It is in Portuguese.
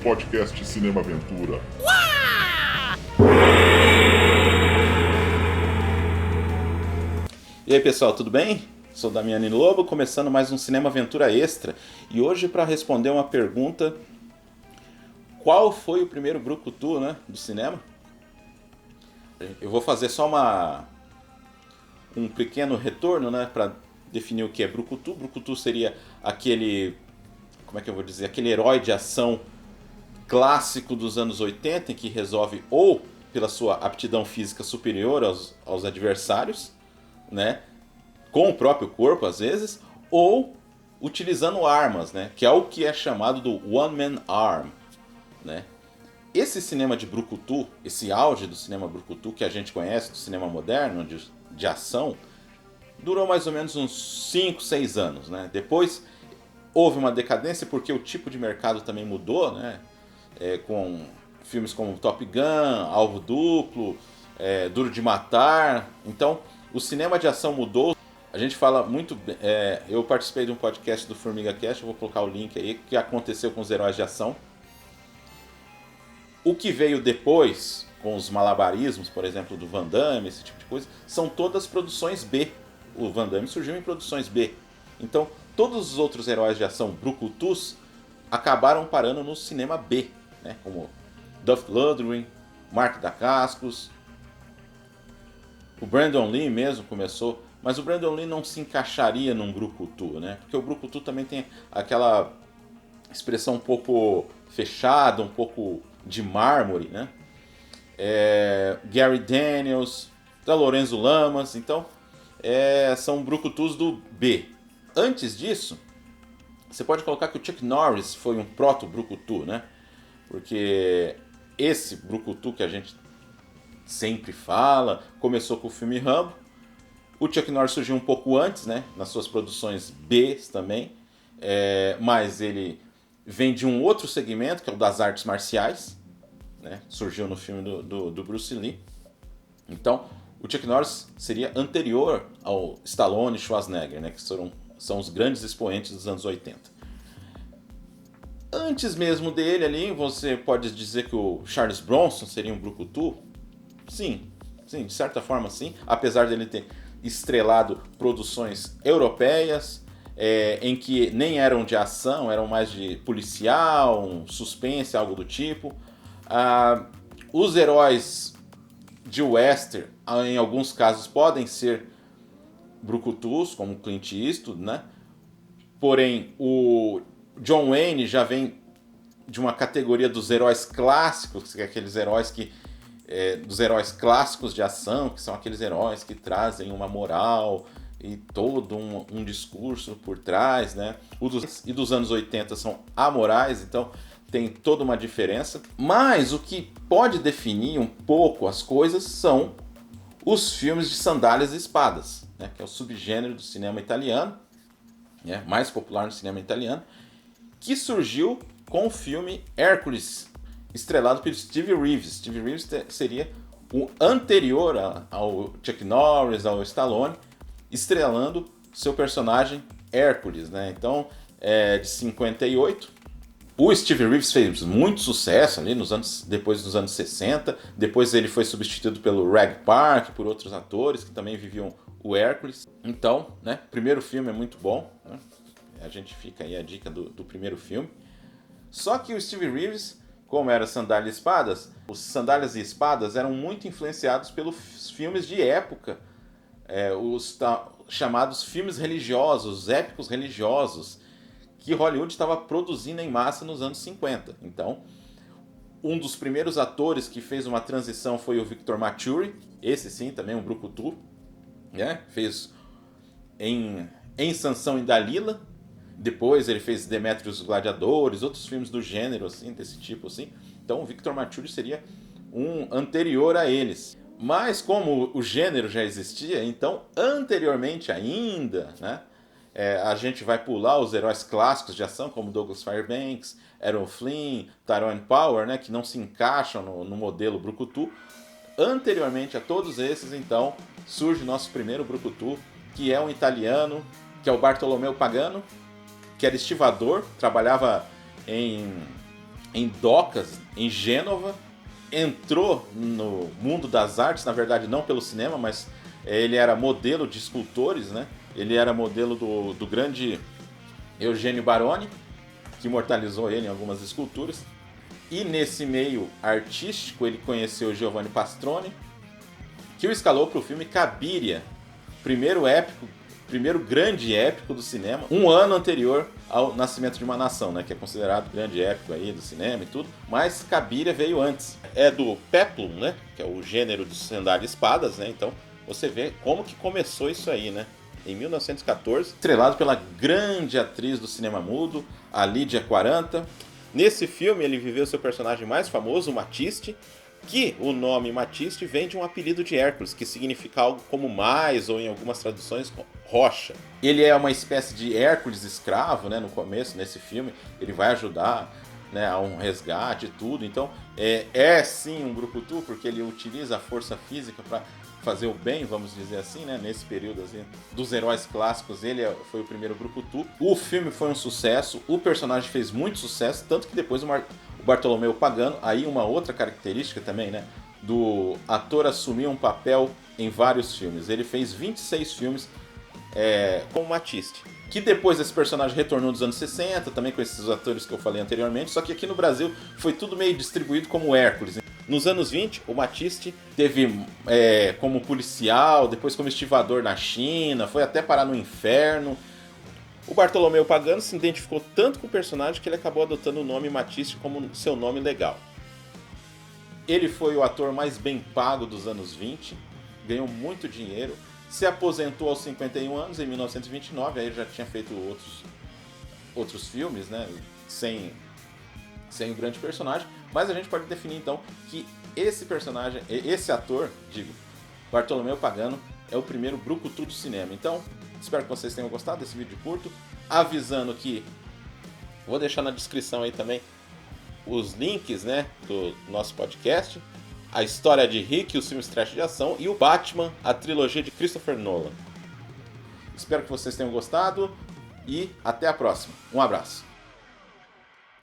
Podcast Cinema Aventura. E aí pessoal, tudo bem? Sou Damiani Lobo, começando mais um Cinema Aventura Extra. E hoje para responder uma pergunta: qual foi o primeiro brucutu, do cinema? Eu vou fazer só um pequeno retorno, para definir o que é brucutu. Brucutu seria aquele, aquele herói de ação clássico dos anos 80, em que resolve ou pela sua aptidão física superior aos adversários, com o próprio corpo às vezes, ou utilizando armas, que é o que é chamado do One Man Arm. Esse cinema de brucutu, esse auge do cinema brucutu que a gente conhece, do cinema moderno, de ação, durou mais ou menos uns 5, 6 anos. Depois houve uma decadência porque o tipo de mercado também mudou, com filmes como Top Gun, Alvo Duplo, Duro de Matar. Então o cinema de ação mudou. A gente fala muito... eu participei de um podcast do Formiga Cast, eu vou colocar o link aí, que aconteceu com os heróis de ação. O que veio depois, com os malabarismos, por exemplo, do Van Damme, esse tipo de coisa, são todas produções B. O Van Damme surgiu em produções B. Então, todos os outros heróis de ação brucutus acabaram parando no cinema B, como Dolph Lundgren, Mark Dacascos, o Brandon Lee mesmo começou, mas o Brandon Lee não se encaixaria num brucutu, porque o brucutu também tem aquela expressão um pouco fechada, um pouco de mármore, Gary Daniels, da Lorenzo Lamas, então são brucutus do B. Antes disso, você pode colocar que o Chuck Norris foi um proto-brucutu, porque esse brucutu que a gente sempre fala começou com o filme Rambo. O Chuck Norris surgiu um pouco antes, nas suas produções B também, mas ele vem de um outro segmento, que é o das artes marciais, surgiu no filme do Bruce Lee. Então, o Chuck Norris seria anterior ao Stallone e Schwarzenegger, que são os grandes expoentes dos anos 80. Antes mesmo dele ali, você pode dizer que o Charles Bronson seria um brucutu? Sim, de certa forma sim, apesar dele ter estrelado produções europeias, em que nem eram de ação, eram mais de policial, um suspense, algo do tipo. Os heróis de western, em alguns casos, podem ser brucutus, como Clint Eastwood, Porém, o John Wayne já vem de uma categoria dos heróis clássicos, que é aqueles heróis dos heróis clássicos de ação, que são aqueles heróis que trazem uma moral e todo um discurso por trás, E dos anos 80 são amorais, então tem toda uma diferença. Mas o que pode definir um pouco as coisas são os filmes de sandálias e espadas, que é o subgênero do cinema italiano, mais popular no cinema italiano, que surgiu com o filme Hércules, estrelado pelo Steve Reeves. Steve Reeves seria o anterior ao Chuck Norris, ao Stallone, estrelando seu personagem Hércules. Então, de 58. O Steve Reeves fez muito sucesso ali depois dos anos 60. Depois ele foi substituído pelo Reg Park, por outros atores que também viviam o Hércules. Então, o primeiro filme é muito bom. A gente fica aí a dica do primeiro filme. Só que o Steve Reeves, como era Sandália e Espadas, os Sandálias e Espadas eram muito influenciados pelos filmes de época, os chamados filmes religiosos, épicos religiosos, que Hollywood estava produzindo em massa nos anos 50. Então, um dos primeiros atores que fez uma transição foi o Victor Mature, esse sim, também um brucutu, fez em Sansão e Dalila. Depois ele fez Demétrios Gladiadores, outros filmes do gênero, assim, desse tipo, assim. Então o Victor Mature seria um anterior a eles. Mas como o gênero já existia, então anteriormente ainda, a gente vai pular os heróis clássicos de ação, como Douglas Fairbanks, Errol Flynn, Tyrone Power, que não se encaixam no modelo brucutu. Anteriormente a todos esses, então, surge o nosso primeiro brucutu, que é um italiano, que é o Bartolomeu Pagano, que era estivador, trabalhava em docas em Gênova, entrou no mundo das artes, na verdade não pelo cinema, mas ele era modelo de escultores, né? Ele era modelo do grande Eugênio Baroni, que imortalizou ele em algumas esculturas. E nesse meio artístico ele conheceu Giovanni Pastrone, que o escalou para o filme Cabiria, primeiro grande épico do cinema, um ano anterior ao Nascimento de uma Nação, né, que é considerado grande épico aí do cinema e tudo, mas Cabiria veio antes. É do Peplum, né, que é o gênero de andar de espadas, né, então você vê como que começou isso aí, né, em 1914, estrelado pela grande atriz do cinema mudo, a Lídia Quaranta. Nesse filme ele viveu seu personagem mais famoso, o Matiste, que o nome Matiste vem de um apelido de Hércules, que significa algo como mais, ou em algumas traduções, rocha. Ele é uma espécie de Hércules escravo, né, no começo, nesse filme. Ele vai ajudar, né, a um resgate e tudo. Então, é sim um brucutu, porque ele utiliza a força física para fazer o bem, vamos dizer assim, né? Nesse período assim, dos heróis clássicos, ele foi o primeiro brucutu. O filme foi um sucesso, o personagem fez muito sucesso, tanto que depois o Bartolomeu Pagano, aí uma outra característica também, né? Do ator assumir um papel em vários filmes. Ele fez 26 filmes como Matiste. Que depois esse personagem retornou nos anos 60, também com esses atores que eu falei anteriormente, só que aqui no Brasil foi tudo meio distribuído como Hércules. Nos anos 20, o Matiste teve como policial, depois como estivador na China, foi até parar no inferno. O Bartolomeu Pagano se identificou tanto com o personagem que ele acabou adotando o nome Matiste como seu nome legal. Ele foi o ator mais bem pago dos anos 20, ganhou muito dinheiro, se aposentou aos 51 anos, em 1929, aí já tinha feito outros filmes, né, sem o grande personagem, mas a gente pode definir então que esse ator, Bartolomeu Pagano, é o primeiro brucutu do cinema. Então, espero que vocês tenham gostado desse vídeo curto, avisando que vou deixar na descrição aí também os links, né, do nosso podcast, a história de Rick, os filmes trash de ação e o Batman, a trilogia de Christopher Nolan. Espero que vocês tenham gostado e até a próxima. Um abraço.